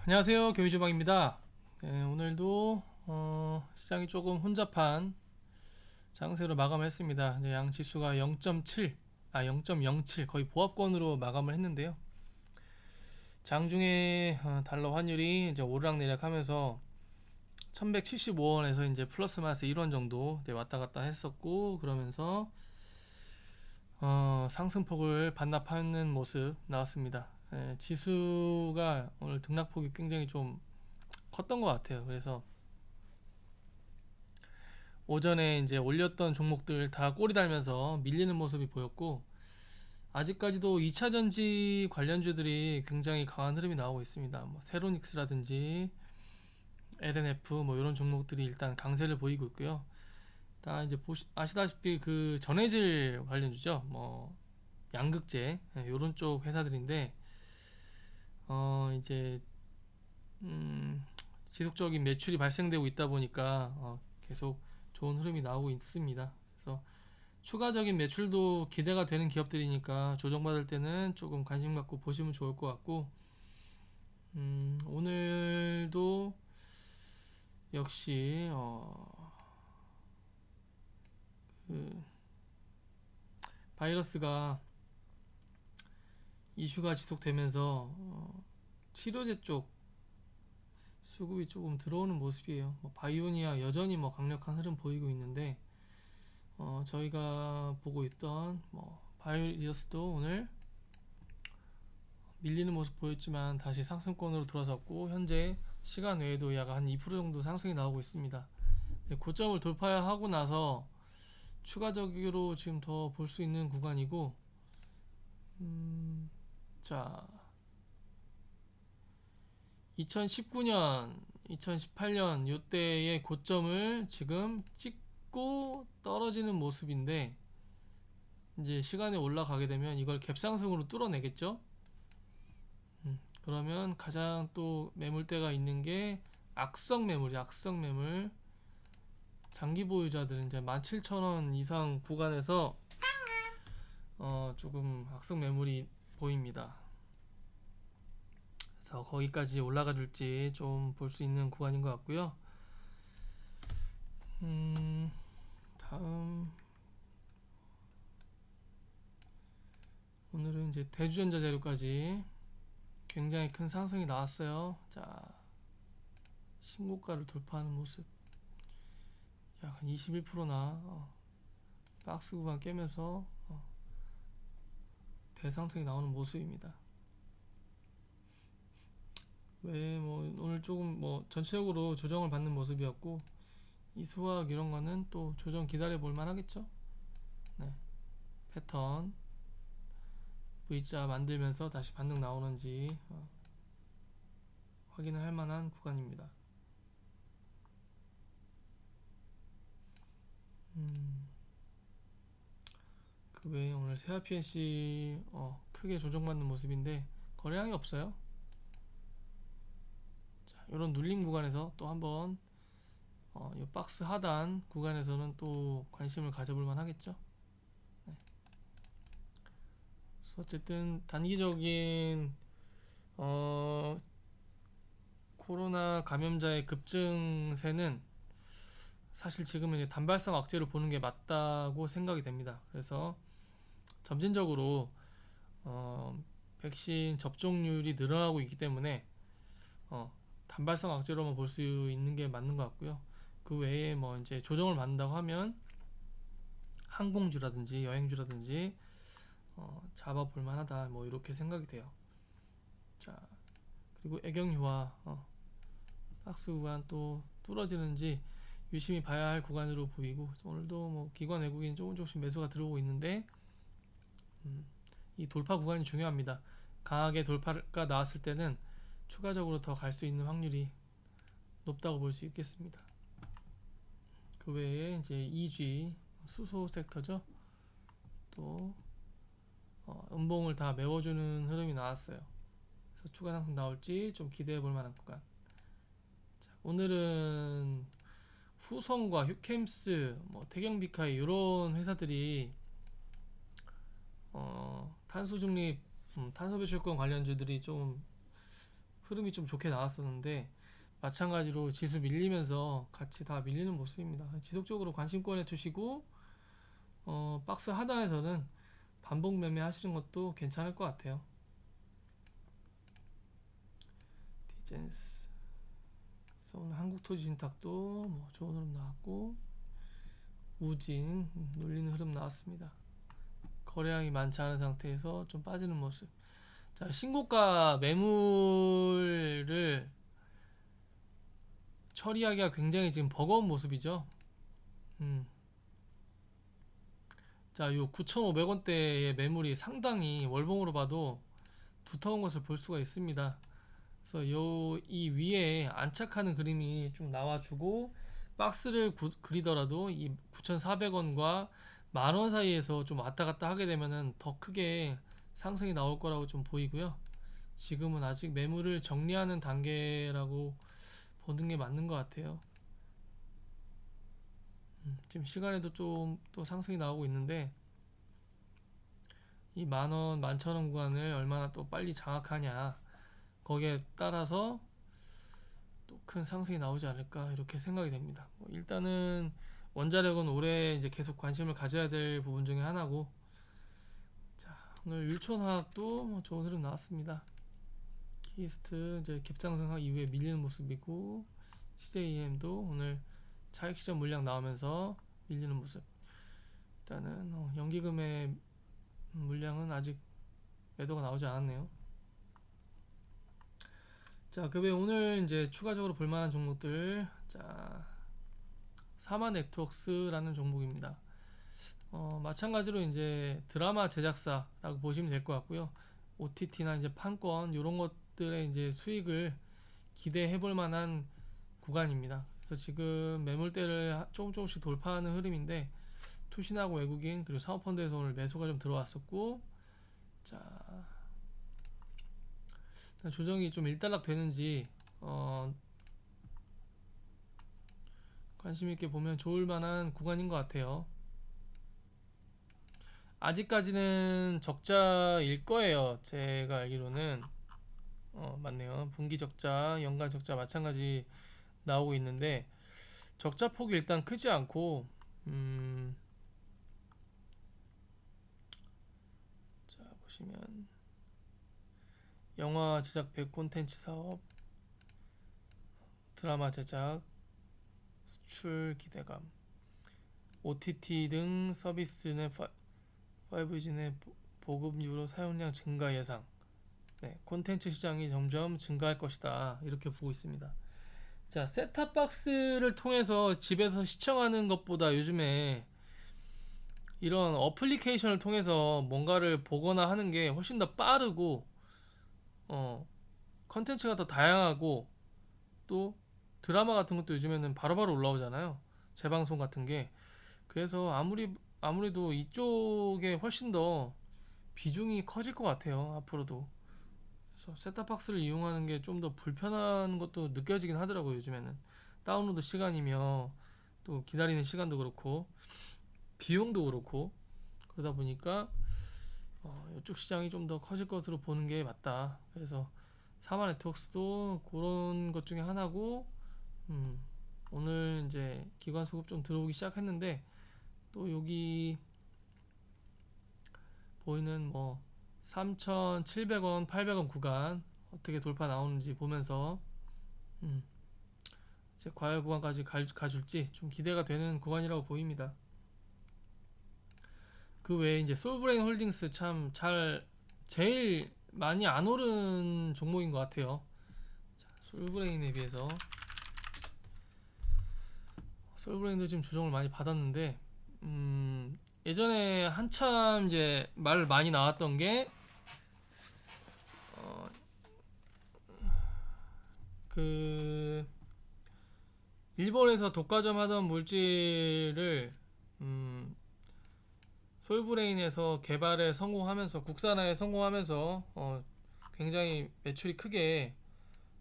안녕하세요. 교육주방입니다. 네, 오늘도 시장이 조금 혼잡한 장세로 마감을 했습니다. 이제 양 지수가 0.07 거의 보합권으로 마감을 했는데요. 장중에 달러 환율이 이제 오르락내리락하면서 1175원에서 이제 플러스 마이너스 1원 정도 왔다 갔다 했었고, 그러면서 상승폭을 반납하는 모습 나왔습니다. 지수가 오늘 등락폭이 굉장히 좀 컸던 것 같아요. 그래서 오전에 이제 올렸던 종목들 다 꼬리 달면서 밀리는 모습이 보였고, 아직까지도 2차 전지 관련주들이 굉장히 강한 흐름이 나오고 있습니다. 뭐 세로닉스라든지 LNF 뭐 이런 종목들이 일단 강세를 보이고 있고요. 다 이제 아시다시피 그 전해질 관련주죠. 뭐 양극재 이런 쪽 회사들인데 이제 지속적인 매출이 발생되고 있다 보니까 계속 좋은 흐름이 나오고 있습니다. 그래서 추가적인 매출도 기대가 되는 기업들이니까 조정받을 때는 조금 관심 갖고 보시면 좋을 것 같고, 오늘도 역시 그 바이러스가 이슈가 지속되면서 치료제 쪽 수급이 조금 들어오는 모습이에요. 뭐 바이오니아 여전히 뭐 강력한 흐름 보이고 있는데, 저희가 보고 있던 뭐 바이오리어스도 오늘 밀리는 모습 보였지만 다시 상승권으로 돌아섰고, 현재 시간 외에도 약 한 2% 정도 상승이 나오고 있습니다. 고점을 돌파하고 나서 추가적으로 지금 더 볼 수 있는 구간이고, 자 2019년 2018년 요때의 고점을 지금 찍고 떨어지는 모습인데, 이제 시간이 올라가게 되면 이걸 갭상승으로 뚫어내겠죠. 그러면 가장 또 매물대가 있는 게 악성 매물이, 악성 매물. 장기 보유자들은 이제 17,000원 이상 구간에서 조금 악성 매물이 보입니다. 그래서 거기까지 올라가 줄지 좀 볼 수 있는 구간인 것 같고요. 다음 오늘은 이제 대주전자 재료까지 굉장히 큰 상승이 나왔어요. 자, 신고가를 돌파하는 모습. 약 한 21%나 박스 구간 깨면서 대상승이 나오는 모습입니다. 왜 뭐 오늘 조금 뭐 전체적으로 조정을 받는 모습이었고, 이수학 이런 거는 또 조정 기다려 볼 만하겠죠. 네, 패턴 V자 만들면서 다시 반등 나오는지 확인을 할 만한 구간입니다. 그 외에 오늘 세아 PNC 크게 조정받는 모습인데 거래량이 없어요. 자, 이런 눌림 구간에서 또 한번 이 박스 하단 구간에서는 또 관심을 가져볼 만하겠죠. 네. 그래서 어쨌든 단기적인 코로나 감염자의 급증세는 사실 지금은 이제 단발성 악재로 보는 게 맞다고 생각이 됩니다. 그래서 점진적으로 백신 접종률이 늘어나고 있기 때문에 단발성 악재로만 볼 수 있는 게 맞는 것 같고요. 그 외에 뭐 이제 조정을 받는다고 하면 항공주라든지 여행주라든지 잡아볼 만하다, 뭐 이렇게 생각이 돼요. 자, 그리고 애경유화 박스 구간 또 뚫어지는지 유심히 봐야 할 구간으로 보이고, 오늘도 뭐 기관 외국인 조금씩 매수가 들어오고 있는데, 이 돌파 구간이 중요합니다. 강하게 돌파가 나왔을 때는 추가적으로 더 갈 수 있는 확률이 높다고 볼 수 있겠습니다. 그 외에 이제 EG 수소 섹터죠. 또 음봉을 다 메워주는 흐름이 나왔어요. 그래서 추가 상승 나올지 좀 기대해 볼 만한 구간. 자, 오늘은 후성과 휴캠스, 뭐 태경비카이 이런 회사들이 탄소 중립, 탄소 배출권 관련주들이 좀 흐름이 좀 좋게 나왔었는데 마찬가지로 지수 밀리면서 같이 다 밀리는 모습입니다. 지속적으로 관심권에 두시고 박스 하단에서는 반복 매매 하시는 것도 괜찮을 것 같아요. 디젠스 오늘 한국토지신탁도 뭐 좋은 흐름 나왔고 우진 눌리는 흐름 나왔습니다. 거래량이 많지 않은 상태에서 좀 빠지는 모습. 자, 신고가 매물을 처리하기가 굉장히 지금 버거운 모습이죠. 자, 요 9,500원대의 매물이 상당히 월봉으로 봐도 두터운 것을 볼 수가 있습니다. 그래서 이 위에 안착하는 그림이 좀 나와주고 박스를 그리더라도 이 9,400원과 만원 사이에서 좀 왔다 갔다 하게 되면은 더 크게 상승이 나올 거라고 좀 보이고요. 지금은 아직 매물을 정리하는 단계라고 보는 게 맞는 것 같아요. 지금 시간에도 좀 또 상승이 나오고 있는데 이 만원, 만천원 구간을 얼마나 또 빨리 장악하냐 거기에 따라서 또 큰 상승이 나오지 않을까 이렇게 생각이 됩니다. 일단은 원자력은 올해 이제 계속 관심을 가져야 될 부분 중에 하나고, 자, 오늘 율촌화학도 뭐 좋은 흐름 나왔습니다. 키스트 이제 갭상승 이후에 밀리는 모습이고, CJEM도 오늘 차익 시점 물량 나오면서 밀리는 모습. 일단은 연기금의 물량은 아직 매도가 나오지 않았네요. 자, 그 외에 오늘 이제 추가적으로 볼만한 종목들, 자, 사마 네트워크스라는 종목입니다. 마찬가지로 이제 드라마 제작사라고 보시면 될 것 같고요. OTT나 이제 판권 이런 것들의 이제 수익을 기대해 볼 만한 구간입니다. 그래서 지금 매물대를 조금씩 돌파하는 흐름인데, 투신하고 외국인 그리고 사모펀드에서 오늘 매수가 좀 들어왔었고, 자, 조정이 좀 일단락 되는지 관심 있게 보면 좋을 만한 구간인 것 같아요. 아직까지는 적자일 거예요. 제가 알기로는 맞네요. 분기 적자, 연간 적자 마찬가지 나오고 있는데 적자 폭이 일단 크지 않고 자, 보시면 영화 제작 100 콘텐츠 사업, 드라마 제작, 수출 기대감, OTT 등 서비스 내 5G 내 보급률로 사용량 증가 예상. 네, 콘텐츠 시장이 점점 증가할 것이다. 이렇게 보고 있습니다. 자, 셋탑박스를 통해서 집에서 시청하는 것보다 요즘에 이런 어플리케이션을 통해서 뭔가를 보거나 하는 게 훨씬 더 빠르고 컨텐츠가 더 다양하고 또 드라마 같은 것도 요즘에는 바로바로 올라오잖아요. 재방송 같은 게. 그래서 아무래도 이쪽에 훨씬 더 비중이 커질 것 같아요. 앞으로도. 그래서 셋탑박스를 이용하는 게 좀 더 불편한 것도 느껴지긴 하더라고요. 요즘에는 다운로드 시간이며 또 기다리는 시간도 그렇고 비용도 그렇고 그러다 보니까 이쪽 시장이 좀 더 커질 것으로 보는 게 맞다. 그래서 사마 네트워크스도 그런 것 중에 하나고, 오늘 이제 기관 수급 좀 들어오기 시작했는데 또 여기 보이는 뭐 3,700원, 800원 구간 어떻게 돌파 나오는지 보면서 이제 과열 구간까지 가줄지 좀 기대가 되는 구간이라고 보입니다. 그 외에 이제 솔브레인 홀딩스 참 제일 많이 안 오른 종목인 것 같아요. 자, 솔브레인에 비해서 솔브레인도 지금 조정을 많이 받았는데 예전에 한참 이제 말 많이 나왔던 게 그 일본에서 독과점 하던 물질을 솔브레인에서 개발에 성공하면서 국산화에 성공하면서 굉장히 매출이 크게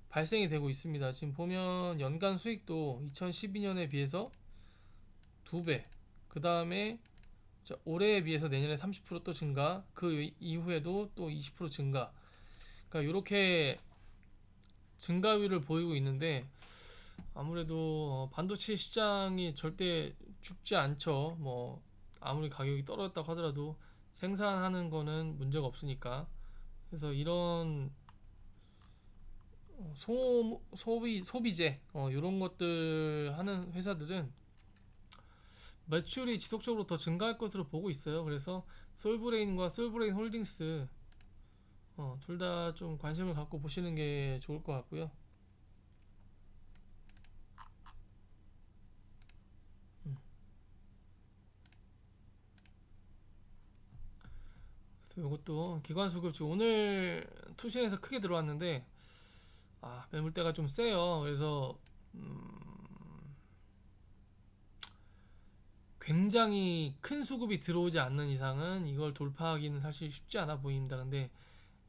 발생이 되고 있습니다. 지금 보면 연간 수익도 2012년에 비해서 2배, 그 다음에 올해에 비해서 내년에 30%또 증가, 그 이후에도 또 20% 증가. 그러니까 이렇게 증가율을 보이고 있는데 아무래도 반도체 시장이 절대 죽지 않죠. 뭐 아무리 가격이 떨어졌다고 하더라도 생산하는 거는 문제가 없으니까. 그래서 이런 소비재 이런 것들 하는 회사들은 매출이 지속적으로 더 증가할 것으로 보고 있어요. 그래서 솔브레인과 솔브레인 홀딩스 둘 다 좀 관심을 갖고 보시는 게 좋을 것 같고요. 그래서 이것도 기관 수급 지금 오늘 투신에서 크게 들어왔는데 매물대가 좀 세요. 그래서 굉장히 큰 수급이 들어오지 않는 이상은 이걸 돌파하기는 사실 쉽지 않아 보입니다. 근데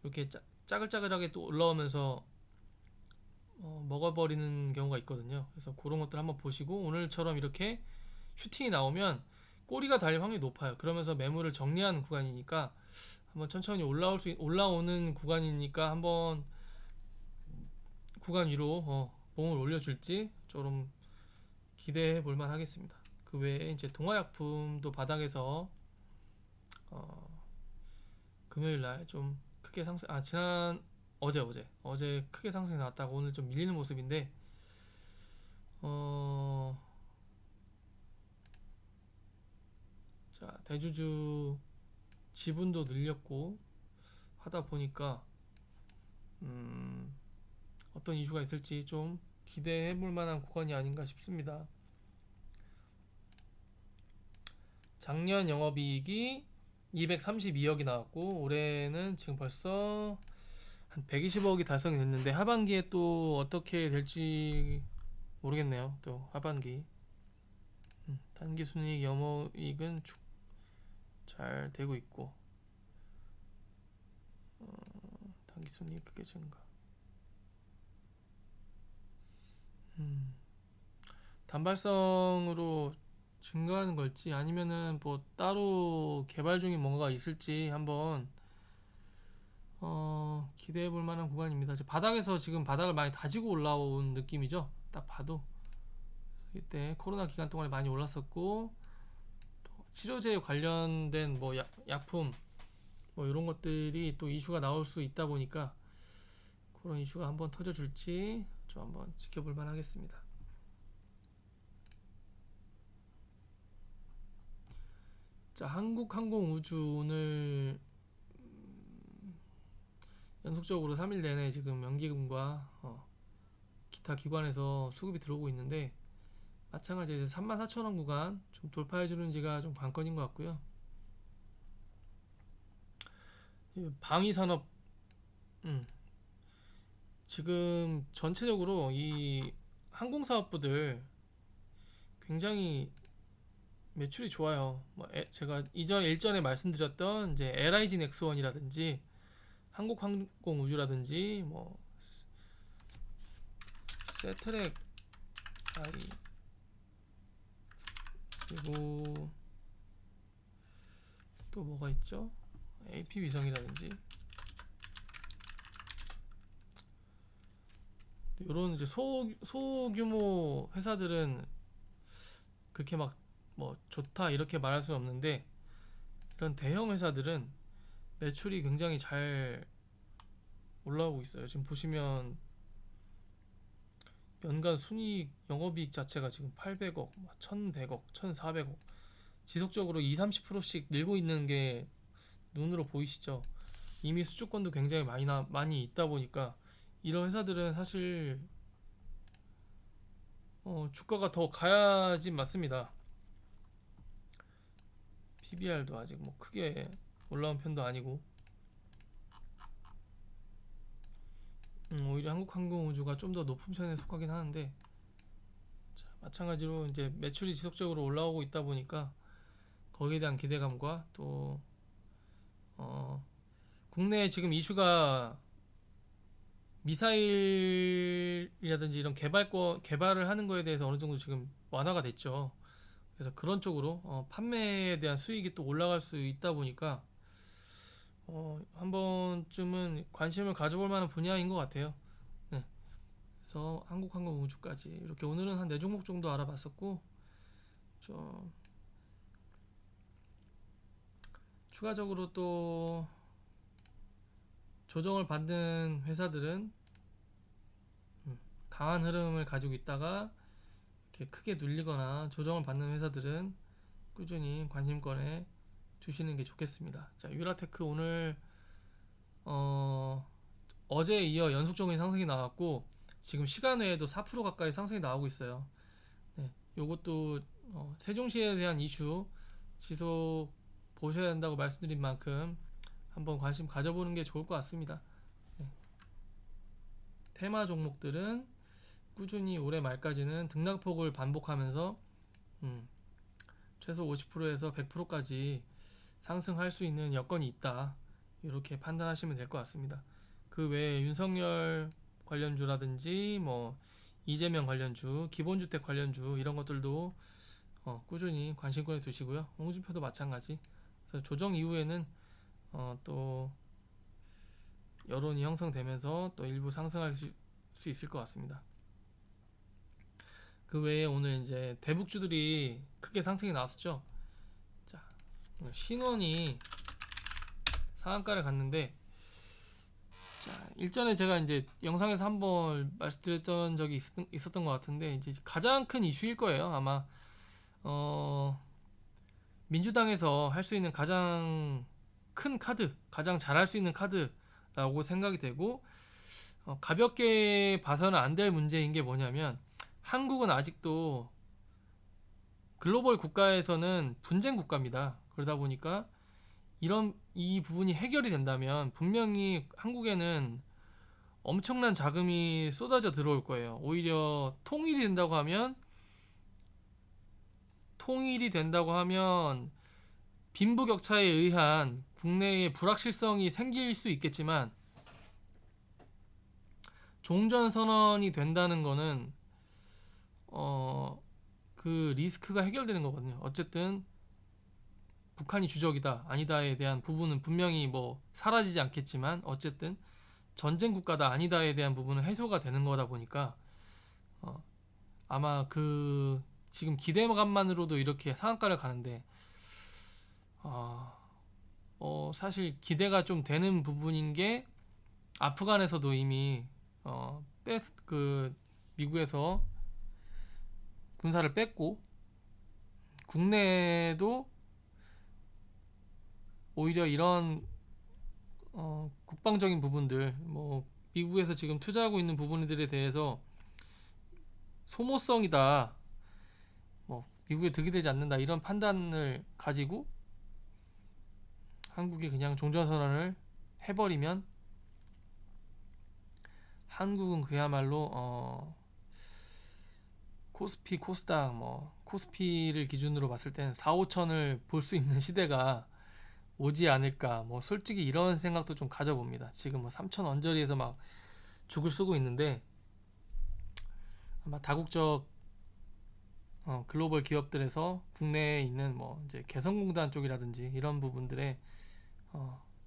이렇게 짜글짜글하게 또 올라오면서 먹어버리는 경우가 있거든요. 그래서 그런 것들 한번 보시고 오늘처럼 이렇게 슈팅이 나오면 꼬리가 달릴 확률이 높아요. 그러면서 매물을 정리하는 구간이니까 한번 천천히 올라오는 구간이니까 한번 구간 위로 몸을 올려줄지 좀 기대해 볼만 하겠습니다. 그 외에 이제 동화약품도 바닥에서 금요일 날 좀 크게 상승 어제 크게 상승이 나왔다가 오늘 좀 밀리는 모습인데 자 대주주 지분도 늘렸고 하다 보니까 어떤 이슈가 있을지 좀 기대해 볼 만한 구간이 아닌가 싶습니다. 작년 영업이익이 232억이 나왔고 올해는 지금 벌써 한 120억이 달성이 됐는데 하반기에 또 어떻게 될지 모르겠네요. 또 하반기 단기순이익 영업이익은 잘 되고 있고 단기순이익 크게 증가. 단발성으로 증가하는 걸지 아니면은 뭐 따로 개발 중인 뭔가가 있을지 한번 기대해 볼 만한 구간입니다. 바닥에서 지금 바닥을 많이 다지고 올라온 느낌이죠. 딱 봐도 이때 코로나 기간 동안에 많이 올랐었고 치료제 관련된 뭐 약품 뭐 이런 것들이 또 이슈가 나올 수 있다 보니까 그런 이슈가 한번 터져줄지 좀 한번 지켜볼 만하겠습니다. 자, 한국항공우주 오늘 연속적으로 3일 내내 지금 연기금과 기타 기관에서 수급이 들어오고 있는데 마찬가지로 34,000원 구간 좀 돌파해주는지가 좀 관건인 것 같고요. 방위산업 지금 전체적으로 이 항공사업부들 굉장히 매출이 좋아요. 제가 일전에 말씀드렸던 이제 LIG 넥스원이라든지 한국항공우주라든지 뭐 세트렉 아이 그리고 또 뭐가 있죠? AP위성이라든지 이런 이제 소규모 회사들은 그렇게 막 뭐 좋다 이렇게 말할 수는 없는데 이런 대형 회사들은 매출이 굉장히 잘 올라오고 있어요. 지금 보시면 연간 순이익 영업이익 자체가 지금 800억, 1100억, 1400억 지속적으로 20-30%씩 늘고 있는 게 눈으로 보이시죠? 이미 수주권도 굉장히 많이 있다 보니까 이런 회사들은 사실 주가가 더 가야지 맞습니다. PBR도 아직 뭐 크게 올라온 편도 아니고 오히려 한국항공우주가 좀 더 높은 편에 속하긴 하는데 자, 마찬가지로 이제 매출이 지속적으로 올라오고 있다 보니까 거기에 대한 기대감과 또 국내에 지금 이슈가 미사일이라든지 이런 개발을 하는 거에 대해서 어느 정도 지금 완화가 됐죠. 그래서 그런 쪽으로 판매에 대한 수익이 또 올라갈 수 있다 보니까 한 번쯤은 관심을 가져볼 만한 분야인 것 같아요. 네. 그래서 한국항공우주까지 이렇게 오늘은 한 4종목 정도 알아봤었고, 좀 추가적으로 또 조정을 받는 회사들은 강한 흐름을 가지고 있다가 이렇게 크게 눌리거나 조정을 받는 회사들은 꾸준히 관심권에 주시는 게 좋겠습니다. 자, 유라테크 오늘 어제에 이어 연속적인 상승이 나왔고, 지금 시간 외에도 4% 가까이 상승이 나오고 있어요. 네, 요것도 세종시에 대한 이슈 지속 보셔야 된다고 말씀드린 만큼 한번 관심 가져보는 게 좋을 것 같습니다. 네. 테마 종목들은 꾸준히 올해 말까지는 등락폭을 반복하면서 최소 50%에서 100%까지 상승할 수 있는 여건이 있다, 이렇게 판단하시면 될 것 같습니다. 그 외에 윤석열 관련주라든지 뭐 이재명 관련주, 기본주택 관련주 이런 것들도 꾸준히 관심권에 두시고요. 홍준표도 마찬가지. 그래서 조정 이후에는 또 여론이 형성되면서 또 일부 상승할 수 있을 것 같습니다. 그 외에 오늘 이제 대북주들이 크게 상승이 나왔었죠. 자, 신원이 상한가를 갔는데, 자, 일전에 제가 이제 영상에서 한번 말씀드렸던 적이 있었던 것 같은데, 이제 가장 큰 이슈일 거예요. 아마 민주당에서 할 수 있는 가장 큰 카드, 가장 잘할 수 있는 카드라고 생각이 되고, 가볍게 봐서는 안 될 문제인 게 뭐냐면, 한국은 아직도 글로벌 국가에서는 분쟁 국가입니다. 그러다 보니까 이 부분이 해결이 된다면 분명히 한국에는 엄청난 자금이 쏟아져 들어올 거예요. 오히려 통일이 된다고 하면 빈부격차에 의한 국내의 불확실성이 생길 수 있겠지만, 종전선언이 된다는 거는 그 리스크가 해결되는 거거든요. 어쨌든 북한이 주적이다 아니다에 대한 부분은 분명히 뭐 사라지지 않겠지만, 어쨌든 전쟁 국가다 아니다에 대한 부분은 해소가 되는 거다 보니까 아마 그 지금 기대감만으로도 이렇게 상한가를 가는데, 사실 기대가 좀 되는 부분인 게, 아프간에서도 이미 미국에서 군사를 뺐고, 국내에도 오히려 이런 국방적인 부분들, 뭐 미국에서 지금 투자하고 있는 부분들에 대해서 소모성이다, 뭐 미국에 득이 되지 않는다, 이런 판단을 가지고 한국이 그냥 종전선언을 해버리면 한국은 그야말로 코스피, 코스닥, 뭐 코스피를 기준으로 봤을 때는 4, 5천을 볼 수 있는 시대가 오지 않을까, 뭐 솔직히 이런 생각도 좀 가져봅니다. 지금 뭐 3천 언저리에서 막 죽을 쓰고 있는데, 아마 다국적 글로벌 기업들에서 국내에 있는 뭐 이제 개성공단 쪽이라든지 이런 부분들에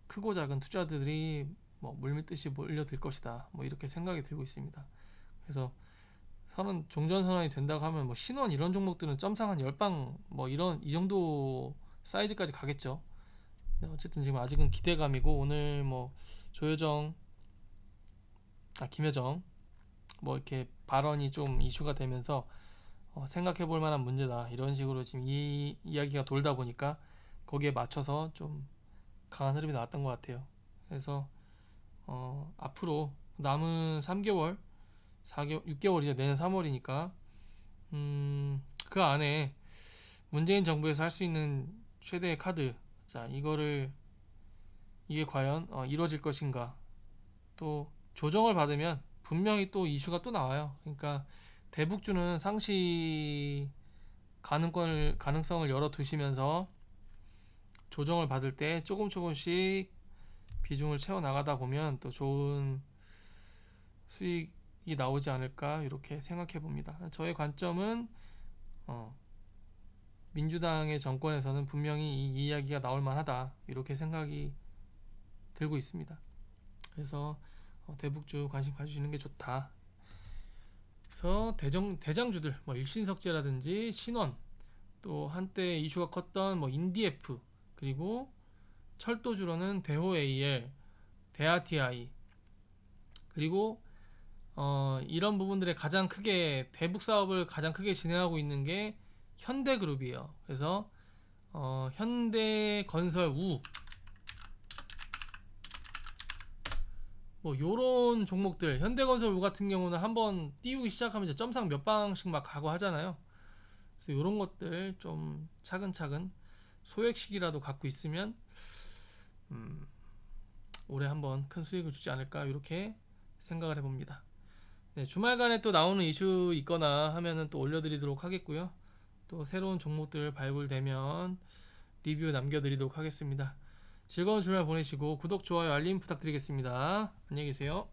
크고 작은 투자들이 뭐 물밀듯이 몰려들 것이다, 뭐 이렇게 생각이 들고 있습니다. 그래서 종전선언이 된다고 하면 뭐 신원 이런 종목들은 점상 한 10방 뭐 이 정도 사이즈까지 가겠죠. 어쨌든 지금 아직은 기대감이고, 오늘 뭐 김여정 뭐 이렇게 발언이 좀 이슈가 되면서 생각해 볼 만한 문제다, 이런 식으로 지금 이 이야기가 돌다 보니까 거기에 맞춰서 좀 강한 흐름이 나왔던 것 같아요. 그래서 앞으로 남은 3개월, 4개월, 6개월이죠. 내년 3월이니까 그 안에 문재인 정부에서 할 수 있는 최대의 카드, 자, 이게 과연 이루어질 것인가. 또 조정을 받으면 분명히 또 이슈가 또 나와요. 그러니까 대북주는 상시 가능성을 열어두시면서 조정을 받을 때 조금씩 비중을 채워 나가다 보면 또 좋은 수익이 나오지 않을까, 이렇게 생각해 봅니다. 저의 관점은 민주당의 정권에서는 분명히 이 이야기가 나올 만하다, 이렇게 생각이 들고 있습니다. 그래서 대북주 관심 가지시는 게 좋다. 그래서 대장주들 뭐 일신석재라든지 신원, 또 한때 이슈가 컸던 뭐 인디에프, 그리고 철도주로는 대호 AL, 대아TI, 그리고 이런 부분들의 가장 크게 대북 사업을 가장 크게 진행하고 있는 게 현대그룹이에요. 그래서 현대건설우 뭐 요런 종목들, 현대건설우 같은 경우는 한번 띄우기 시작하면 이제 점상 몇 방씩 막 가고 하잖아요. 그래서 요런 것들 좀 차근차근 소액식이라도 갖고 있으면 올해 한번 큰 수익을 주지 않을까 이렇게 생각을 해봅니다. 네, 주말간에 또 나오는 이슈 있거나 하면은 또 올려드리도록 하겠고요. 또 새로운 종목들 발굴되면 리뷰 남겨드리도록 하겠습니다. 즐거운 주말 보내시고 구독, 좋아요, 알림 부탁드리겠습니다. 안녕히 계세요.